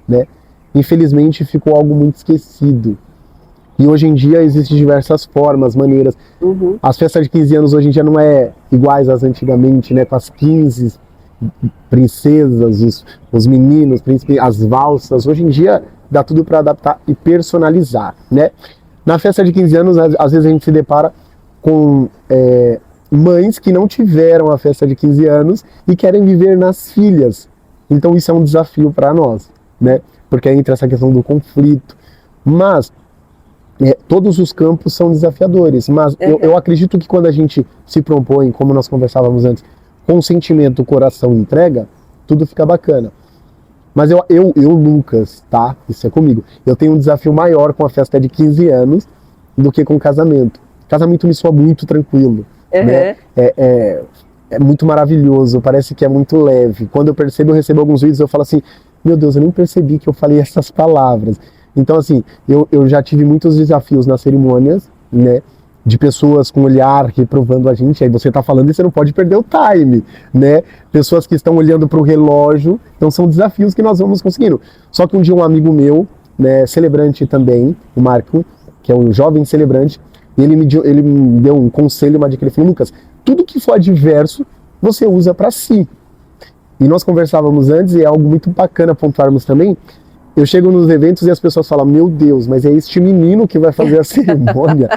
né? Infelizmente ficou algo muito esquecido. E hoje em dia existem diversas formas, maneiras. Uhum. As festas de 15 anos hoje em dia não é iguais às antigamente, né? Com as 15 princesas, os meninos, príncipes, as valsas. Hoje em dia dá tudo para adaptar e personalizar, né? Na festa de 15 anos, às vezes a gente se depara com mães que não tiveram a festa de 15 anos e querem viver nas filhas. Então isso é um desafio para nós, né? Porque entra essa questão do conflito. Mas todos os campos são desafiadores. Mas eu acredito que quando a gente se propõe, como nós conversávamos antes, com sentimento, coração e entrega, tudo fica bacana. Mas eu, Lucas, tá? Isso é comigo. Eu tenho um desafio maior com a festa de 15 anos do que com o casamento. Casamento me soa muito tranquilo, né? É muito maravilhoso, parece que é muito leve. Quando eu recebo alguns vídeos, eu falo assim, meu Deus, eu nem percebi que eu falei essas palavras. Então, assim, eu já tive muitos desafios nas cerimônias, né? De pessoas com olhar reprovando a gente, aí você tá falando e você não pode perder o time, né? Pessoas que estão olhando para o relógio, então são desafios que nós vamos conseguindo. Só que um dia um amigo meu, né, celebrante também, o Marco, que é um jovem celebrante, ele me deu um conselho, uma dica, ele falou, Lucas, tudo que for adverso, você usa para si. E nós conversávamos antes, e é algo muito bacana pontuarmos também. Eu chego nos eventos e as pessoas falam, meu Deus, mas é este menino que vai fazer a cerimônia.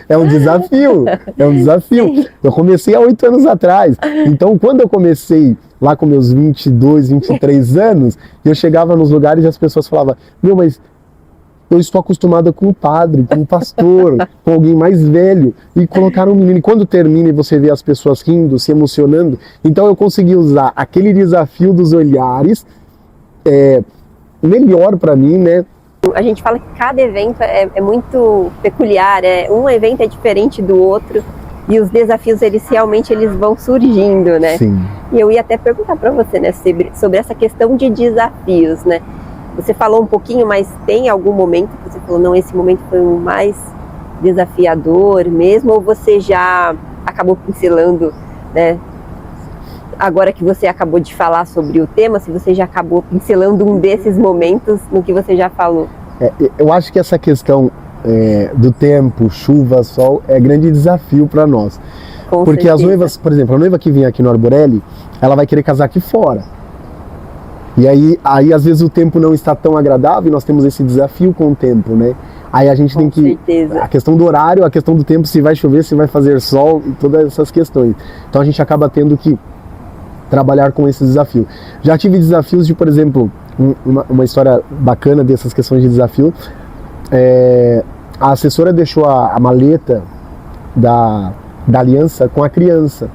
É um desafio, é um desafio. Eu comecei há 8 anos atrás. Então, quando eu comecei lá com meus 22, 23 anos, eu chegava nos lugares e as pessoas falavam, meu, mas eu estou acostumada com o padre, com o pastor, com alguém mais velho, e colocaram um menino. E quando termina e você vê as pessoas rindo, se emocionando, então eu consegui usar aquele desafio dos olhares, melhor para mim, né? A gente fala que cada evento é muito peculiar, um evento é diferente do outro, e os desafios, eles realmente vão surgindo, né? Sim. E eu ia até perguntar para você, né, sobre essa questão de desafios, né? Você falou um pouquinho, mas tem algum momento que você falou, não, esse momento foi o mais desafiador mesmo, ou você já acabou pincelando, né? Agora que você acabou de falar sobre o tema, se você já acabou pincelando um desses momentos no que você já falou? Eu acho que essa questão do tempo, chuva, sol, é grande desafio para nós. Com Porque certeza. as noivas, por exemplo, a noiva que vem aqui no Arborelli, ela vai querer casar aqui fora. E aí às vezes o tempo não está tão agradável e nós temos esse desafio com o tempo, né? Aí a gente tem que... certeza. A questão do horário, a questão do tempo, se vai chover, se vai fazer sol, e todas essas questões. Então a gente acaba tendo que trabalhar com esse desafio. Já tive desafios de, por exemplo, uma história bacana dessas questões de desafio. A assessora deixou a maleta da aliança com a criança.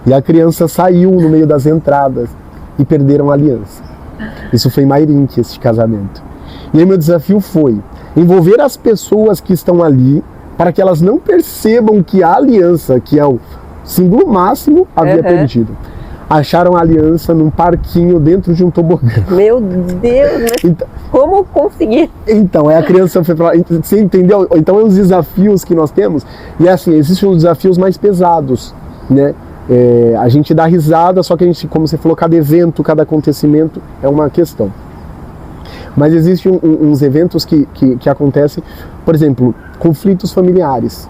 E a criança saiu no meio das entradas e perderam a aliança. Isso foi em Mairinque, esse casamento. E aí meu desafio foi envolver as pessoas que estão ali para que elas não percebam que a aliança, que é o símbolo máximo, havia perdido. Acharam a aliança num parquinho dentro de um tobogã. Meu Deus, mas Então, como conseguir? então, a criança foi pra lá, você entendeu? Então, é os desafios que nós temos. E assim, existem os desafios mais pesados, né? A gente dá risada, só que a gente, como você falou, cada evento, cada acontecimento é uma questão. Mas existem uns eventos que acontecem, por exemplo, conflitos familiares.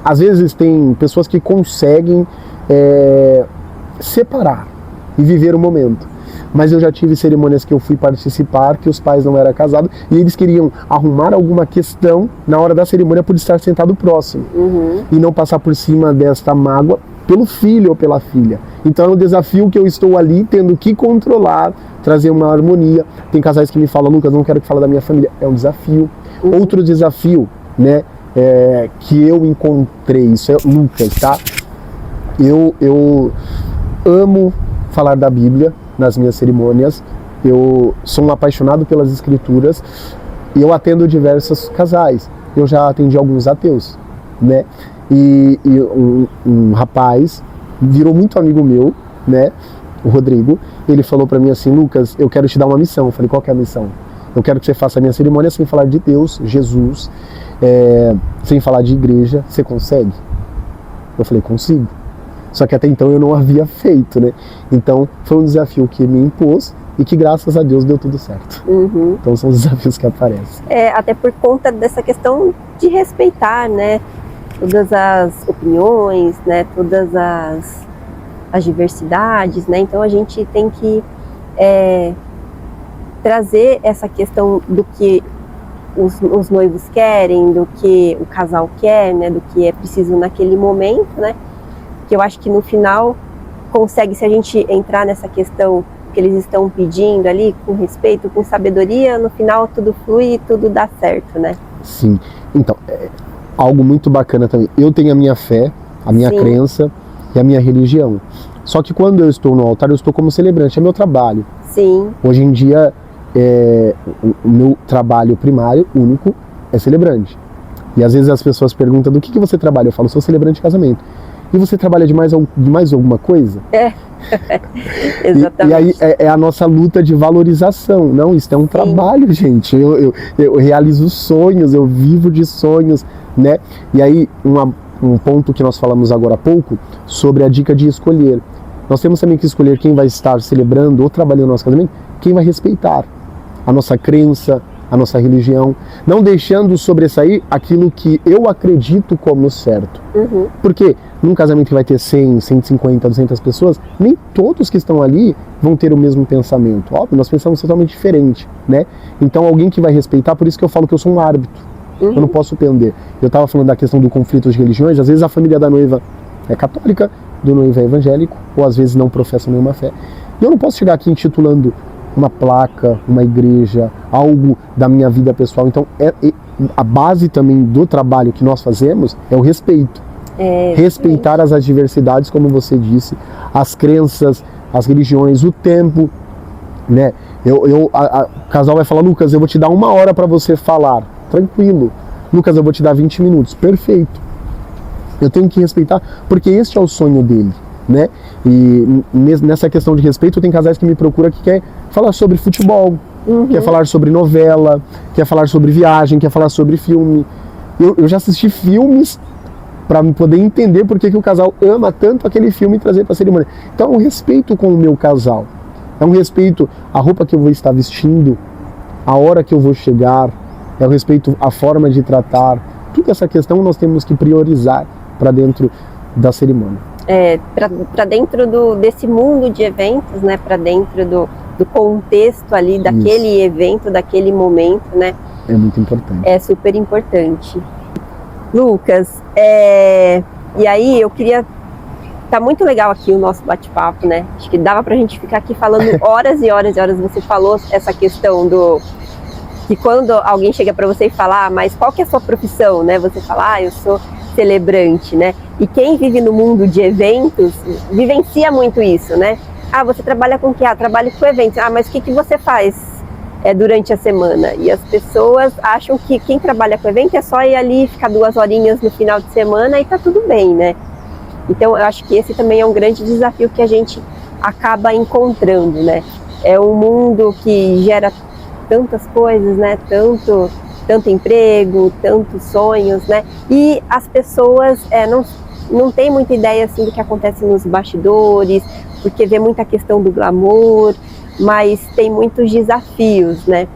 Às vezes tem pessoas que conseguem separar e viver o momento. Mas eu já tive cerimônias que eu fui participar, que os pais não eram casados, e eles queriam arrumar alguma questão na hora da cerimônia por estar sentado próximo. E não passar por cima desta mágoa pelo filho ou pela filha. Então é um desafio que eu estou ali tendo que controlar, trazer uma harmonia. Tem casais que me falam, Lucas, não quero que fale da minha família. É um desafio. Outro desafio, né, que eu encontrei, isso é Lucas, tá? Eu amo falar da Bíblia nas minhas cerimônias. Eu sou um apaixonado pelas escrituras e eu atendo diversos casais. Eu já atendi alguns ateus, né? E um rapaz virou muito amigo meu, né? O Rodrigo. Ele falou pra mim assim, Lucas, eu quero te dar uma missão. Eu falei, qual que é a missão? Eu quero que você faça a minha cerimônia sem falar de Deus, Jesus, sem falar de igreja. Você consegue? Eu falei, consigo. Só que até então eu não havia feito, né? Então foi um desafio que me impôs e que graças a Deus deu tudo certo. Então são os desafios que aparecem. Até por conta dessa questão de respeitar, né? Todas as opiniões, né? Todas as diversidades, né? Então a gente tem que trazer essa questão do que os noivos querem, do que o casal quer, né? Do que é preciso naquele momento, né? Que eu acho que no final consegue, se a gente entrar nessa questão que eles estão pedindo ali, com respeito, com sabedoria, no final tudo flui e tudo dá certo, né? Sim. Então, algo muito bacana também. Eu tenho a minha fé, a minha crença e a minha religião. Só que quando eu estou no altar, eu estou como celebrante, é meu trabalho. Sim. Hoje em dia, o meu trabalho primário, único, é celebrante. E às vezes as pessoas perguntam, do que você trabalha? Eu falo, sou celebrante de casamento. E você trabalha de mais alguma coisa? Exatamente. E aí é a nossa luta de valorização. Não, isso é um trabalho, gente. Eu realizo sonhos, eu vivo de sonhos, né? E aí, um ponto que nós falamos agora há pouco, sobre a dica de escolher. Nós temos também que escolher quem vai estar celebrando ou trabalhando no nosso casamento, quem vai respeitar a nossa crença, a nossa religião, não deixando sobressair aquilo que eu acredito como certo. Porque num casamento que vai ter 100, 150, 200 pessoas, nem todos que estão ali vão ter o mesmo pensamento. Óbvio, nós pensamos totalmente diferente, né? Então alguém que vai respeitar, por isso que eu falo que eu sou um árbitro. Eu não posso pender. Eu estava falando da questão do conflito de religiões, às vezes a família da noiva é católica, do noivo é evangélico, ou às vezes não professam nenhuma fé. E eu não posso chegar aqui intitulando uma placa, uma igreja, algo da minha vida pessoal. Então, a base também do trabalho que nós fazemos é o respeito. Respeitar as adversidades, como você disse, as crenças, as religiões, o tempo, né? O casal vai falar, Lucas, eu vou te dar 1 hora para você falar. Tranquilo. Lucas, eu vou te dar 20 minutos. Perfeito. Eu tenho que respeitar, porque este é o sonho dele, né? E nessa questão de respeito, tem casais que me procuram que quer falar sobre futebol, quer falar sobre novela, quer falar sobre viagem, quer falar sobre filme. Eu já assisti filmes para poder entender por que o casal ama tanto aquele filme e trazer para a cerimônia. Então é um respeito com o meu casal. É um respeito à roupa que eu vou estar vestindo, a hora que eu vou chegar, é o respeito à forma de tratar. Toda essa questão nós temos que priorizar para dentro da cerimônia. Para dentro desse mundo de eventos, né? Para dentro do contexto ali daquele evento, daquele momento, né? É muito importante. É super importante. Lucas, e aí eu queria... Tá muito legal aqui o nosso bate-papo, né? Acho que dava pra gente ficar aqui falando horas e horas e horas. Você falou essa questão que quando alguém chega para você e fala, mas qual que é a sua profissão, né? Você fala, eu sou celebrante, né? E quem vive no mundo de eventos vivencia muito isso, né? Você trabalha com o quê? Trabalho com eventos. Mas o que você faz durante a semana? E as pessoas acham que quem trabalha com evento é só ir ali, ficar 2 horinhas no final de semana e tá tudo bem, né? Então eu acho que esse também é um grande desafio que a gente acaba encontrando, né? É um mundo que gera tantas coisas, né? Tanto emprego, tantos sonhos, né? E as pessoas não têm muita ideia assim do que acontece nos bastidores, porque vê muita questão do glamour, mas tem muitos desafios, né?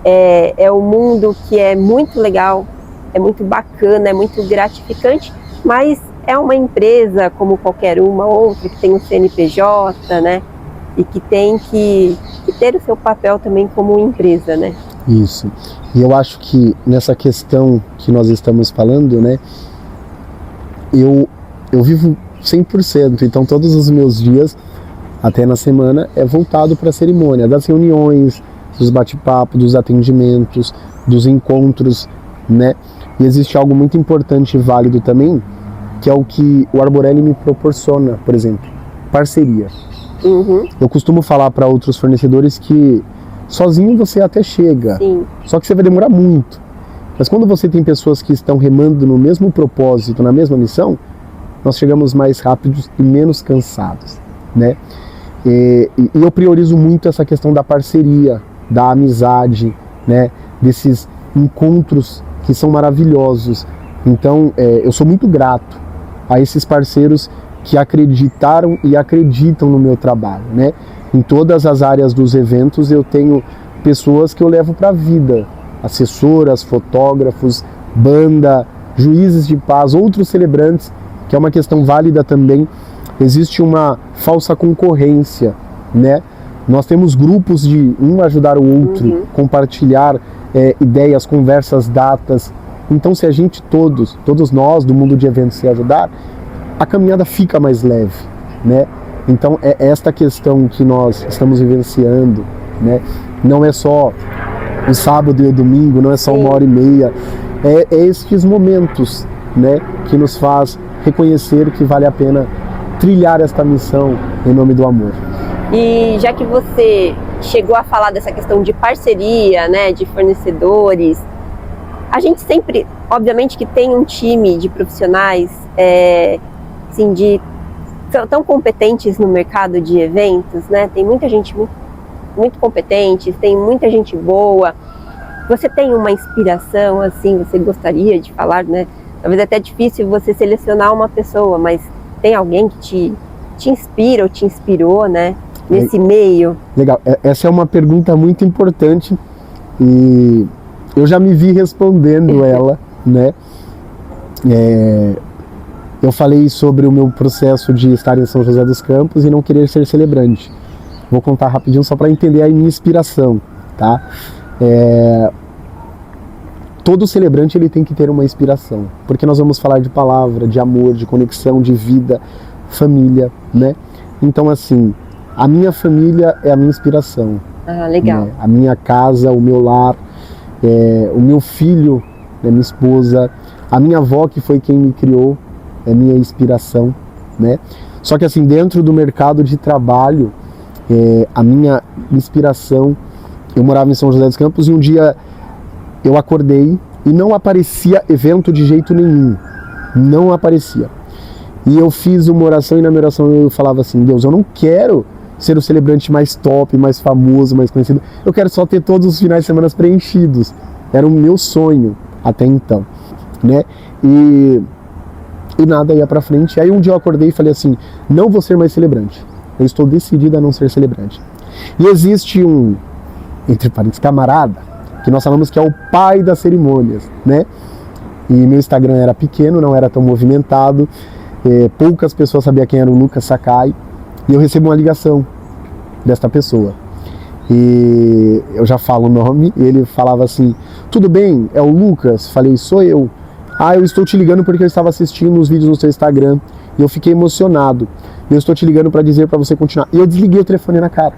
É um mundo que é muito legal, é muito bacana, é muito gratificante, mas é uma empresa como qualquer uma outra, que tem um CNPJ, né? E que tem que ter o seu papel também como empresa, né? Isso. E eu acho que nessa questão que nós estamos falando, né? Eu vivo 100%, então todos os meus dias, até na semana, é voltado para a cerimônia, das reuniões, dos bate-papos, dos atendimentos, dos encontros, né? E existe algo muito importante e válido também, que é o que o Arborelli me proporciona, por exemplo, parceria. Eu costumo falar para outros fornecedores que sozinho você até chega, só que você vai demorar muito. Mas quando você tem pessoas que estão remando no mesmo propósito, na mesma missão, nós chegamos mais rápidos e menos cansados, né? E eu priorizo muito essa questão da parceria, da amizade, né? Desses encontros que são maravilhosos. Então, eu sou muito grato a esses parceiros que acreditaram e acreditam no meu trabalho, né? Em todas as áreas dos eventos eu tenho pessoas que eu levo para a vida, assessoras, fotógrafos, banda, juízes de paz, outros celebrantes, que é uma questão válida também. Existe uma falsa concorrência, né? Nós temos grupos de um ajudar o outro, compartilhar ideias, conversas, datas. Então, se a gente todos nós do mundo de eventos se ajudar, a caminhada fica mais leve, né? Então, é esta questão que nós estamos vivenciando, né? Não é só o sábado e o domingo, não é só 1h30, é estes momentos, né, que nos faz reconhecer que vale a pena trilhar esta missão em nome do amor. E já que você chegou a falar dessa questão de parceria, né, de fornecedores, a gente sempre, obviamente que tem um time de profissionais assim, tão competentes no mercado de eventos, né? Tem muita gente muito competente, tem muita gente boa. Você tem uma inspiração, assim, você gostaria de falar, né? Talvez até difícil você selecionar uma pessoa, mas tem alguém que te inspira ou te inspirou, né? Nesse meio? Legal, essa é uma pergunta muito importante e eu já me vi respondendo ela, né? eu falei sobre o meu processo de estar em São José dos Campos e não querer ser celebrante. Vou contar rapidinho só para entender a minha inspiração, tá? Todo celebrante ele tem que ter uma inspiração, porque nós vamos falar de palavra, de amor, de conexão, de vida, família, né? Então, assim, a minha família é a minha inspiração. Ah, legal. Né? A minha casa, o meu lar, o meu filho, né, minha esposa, a minha avó que foi quem me criou, é minha inspiração, né? Só que assim, dentro do mercado de trabalho, a minha inspiração, eu morava em São José dos Campos e um dia eu acordei e não aparecia evento de jeito nenhum, não aparecia. E eu fiz uma oração e na minha oração eu falava assim, Deus, eu não quero ser o celebrante mais top, mais famoso, mais conhecido, eu quero só ter todos os finais de semana preenchidos, era o meu sonho até então, né? E nada ia pra frente. Aí um dia eu acordei e falei assim, não vou ser mais celebrante, eu estou decidido a não ser celebrante. E existe um, entre parênteses, camarada, que nós falamos que é o pai das cerimônias, né? E meu Instagram era pequeno, não era tão movimentado, poucas pessoas sabiam quem era o Lucas Sakai, e eu recebo uma ligação desta pessoa. E eu já falo o nome, e ele falava assim, tudo bem, é o Lucas? Falei, sou eu. Ah, eu estou te ligando porque eu estava assistindo os vídeos no seu Instagram e eu fiquei emocionado. E eu estou te ligando para dizer para você continuar. E eu desliguei o telefone na cara.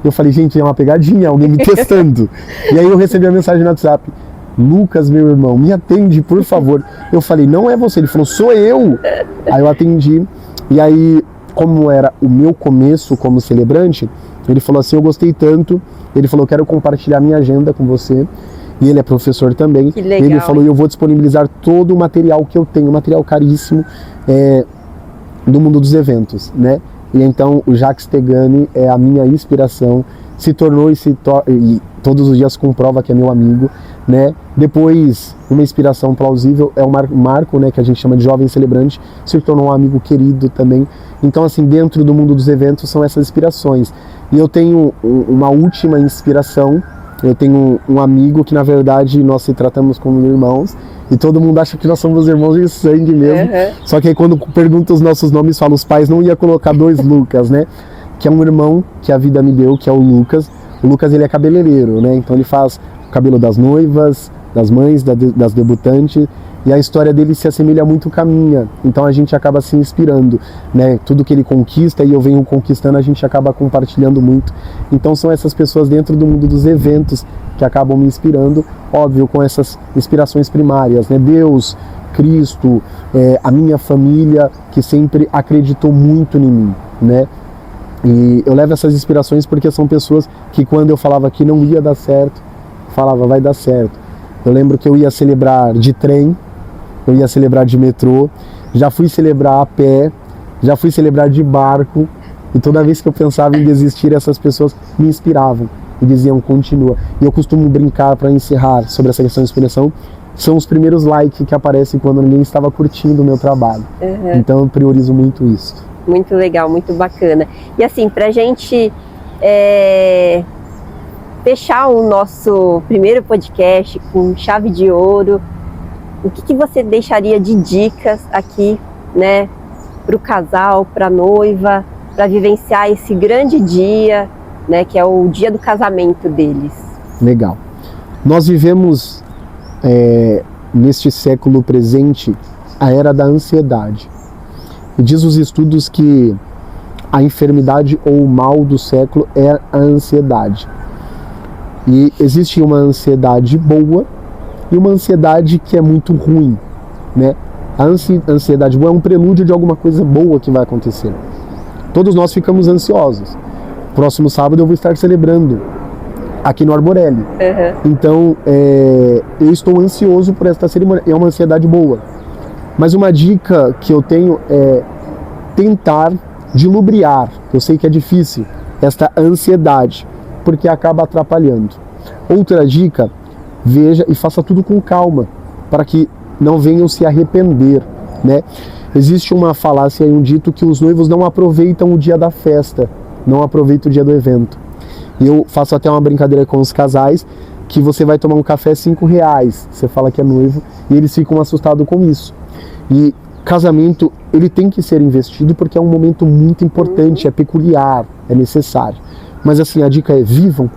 Eu falei, gente, é uma pegadinha, alguém me testando. E aí eu recebi a mensagem no WhatsApp. Lucas, meu irmão, me atende, por favor. Eu falei, não é você. Ele falou, sou eu. Aí eu atendi. E aí, como era o meu começo como celebrante, ele falou assim, eu gostei tanto. Ele falou, quero compartilhar minha agenda com você. E ele é professor também. Que legal. Ele falou, eu vou disponibilizar todo o material que eu tenho, material caríssimo do mundo dos eventos, né? E então o Jacques Tegani é a minha inspiração, se tornou e todos os dias comprova que é meu amigo, né? Depois, uma inspiração plausível é o Marco, né, que a gente chama de jovem celebrante, se tornou um amigo querido também. Então, assim, dentro do mundo dos eventos são essas inspirações. E eu tenho uma última inspiração. Eu tenho um amigo que, na verdade, nós se tratamos como irmãos e todo mundo acha que nós somos irmãos de sangue mesmo. Uhum. Só que aí quando pergunta os nossos nomes, fala os pais, não ia colocar dois Lucas, né? Que é um irmão que a vida me deu, que é o Lucas. O Lucas, ele é cabeleireiro, né? Então ele faz o cabelo das noivas, das mães, das debutantes. E a história dele se assemelha muito com a minha. Então a gente acaba se inspirando, né? Tudo que ele conquista e eu venho conquistando, a gente acaba compartilhando muito. Então são essas pessoas dentro do mundo dos eventos que acabam me inspirando, óbvio, com essas inspirações primárias, né? Deus, Cristo, a minha família, que sempre acreditou muito em mim, né? E eu levo essas inspirações porque são pessoas que quando eu falava que não ia dar certo, falava, vai dar certo. Eu lembro que eu ia celebrar de trem, eu ia celebrar de metrô, já fui celebrar a pé, já fui celebrar de barco, e toda vez que eu pensava em desistir, essas pessoas me inspiravam e diziam, continua. E eu costumo brincar para encerrar sobre essa questão de inspiração, são os primeiros likes que aparecem quando ninguém estava curtindo o meu trabalho. Uhum. Então eu priorizo muito isso. Muito legal, muito bacana. E assim, pra gente fechar o nosso primeiro podcast com chave de ouro, o que você deixaria de dicas aqui, né, para o casal, para a noiva, para vivenciar esse grande dia, né, que é o dia do casamento deles? Legal. Nós vivemos neste século presente a era da ansiedade. E diz os estudos que a enfermidade ou o mal do século é a ansiedade. E existe uma ansiedade boa e uma ansiedade que é muito ruim, né? A ansiedade boa é um prelúdio de alguma coisa boa que vai acontecer. Todos nós ficamos ansiosos. Próximo sábado eu vou estar celebrando aqui no Arborelli. Uhum. Então, eu estou ansioso por esta cerimônia. É uma ansiedade boa. Mas uma dica que eu tenho é tentar dilubriar, eu sei que é difícil, esta ansiedade, porque acaba atrapalhando. Outra dica, veja e faça tudo com calma, para que não venham se arrepender, né? Existe uma falácia e um dito que os noivos não aproveitam o dia da festa, não aproveitam o dia do evento. E eu faço até uma brincadeira com os casais, que você vai tomar um café R$5, você fala que é noivo, e eles ficam assustados com isso. E casamento, ele tem que ser investido porque é um momento muito importante, é peculiar, é necessário. Mas assim, a dica é vivam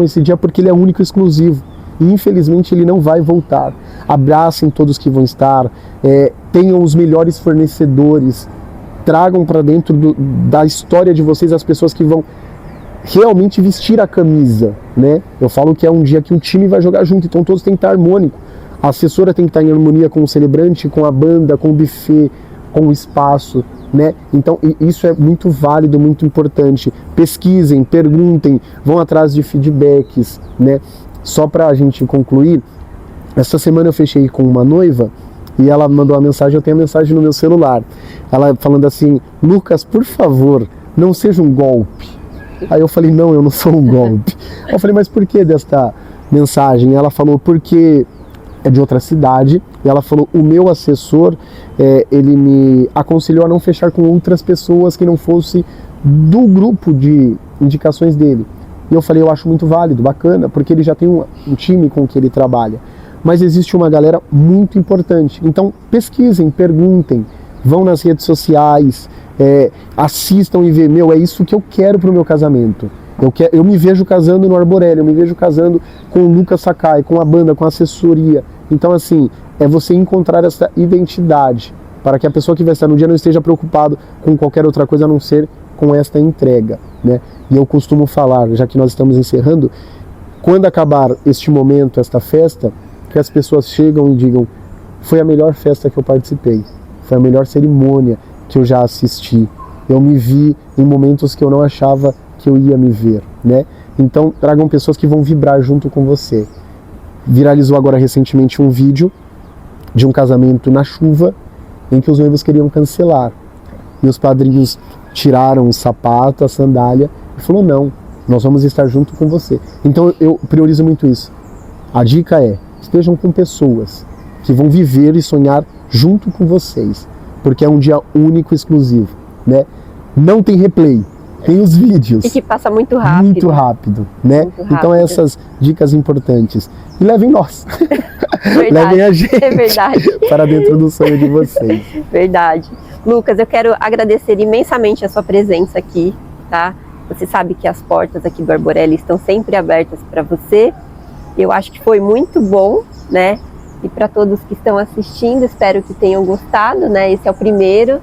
esse dia porque ele é único e exclusivo. E infelizmente ele não vai voltar. Abracem todos que vão estar, tenham os melhores fornecedores, tragam para dentro da história de vocês as pessoas que vão realmente vestir a camisa, né? Eu falo que é um dia que o time vai jogar junto, então todos têm que estar harmônico. A assessora tem que estar em harmonia com o celebrante, com a banda, com o buffet, com o espaço, né? Então isso é muito válido, muito importante. Pesquisem, perguntem, vão atrás de feedbacks, né? Só para a gente concluir, essa semana eu fechei com uma noiva e ela mandou uma mensagem, eu tenho a mensagem no meu celular. Ela falando assim: Lucas, por favor, não seja um golpe. Aí eu falei: não, eu não sou um golpe. Eu falei: mas por que desta mensagem? Ela falou: porque é de outra cidade. E ela falou: o meu assessor, ele me aconselhou a não fechar com outras pessoas que não fosse do grupo de indicações dele. E eu falei: eu acho muito válido, bacana, porque ele já tem um time com que ele trabalha. Mas existe uma galera muito importante. Então pesquisem, perguntem, vão nas redes sociais, assistam e vê, é isso que eu quero para o meu casamento. Eu me vejo casando no Arborelli, eu me vejo casando com o Lucas Sakai, com a banda, com a assessoria. Então assim, é você encontrar essa identidade, para que a pessoa que vai estar no dia não esteja preocupado com qualquer outra coisa a não ser com esta entrega, né? E eu costumo falar, já que nós estamos encerrando, quando acabar este momento, esta festa, que as pessoas chegam e digam: foi a melhor festa que eu participei, foi a melhor cerimônia que eu já assisti, eu me vi em momentos que eu não achava que eu ia me ver, né? Então tragam pessoas que vão vibrar junto com você. Viralizou agora recentemente um vídeo de um casamento na chuva em que os noivos queriam cancelar e os padrinhos tiraram o sapato, a sandália e falou: não, nós vamos estar junto com você. Então eu priorizo muito isso. A dica é: estejam com pessoas que vão viver e sonhar junto com vocês, porque é um dia único e exclusivo, né? Não tem replay, tem os vídeos. E que passa muito rápido. Muito rápido, né? Muito rápido. Então essas dicas importantes. E levem nós. Verdade, levem a gente verdade. para dentro do sonho de vocês. Verdade. Lucas, eu quero agradecer imensamente a sua presença aqui, tá? Você sabe que as portas aqui do Arborelli estão sempre abertas para você. Eu acho que foi muito bom, né? E para todos que estão assistindo, espero que tenham gostado, né? Esse é o primeiro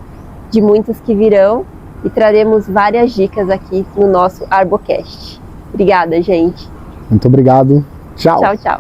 de muitos que virão e traremos várias dicas aqui no nosso Arbocast. Obrigada, gente. Muito obrigado. Tchau. Tchau, tchau.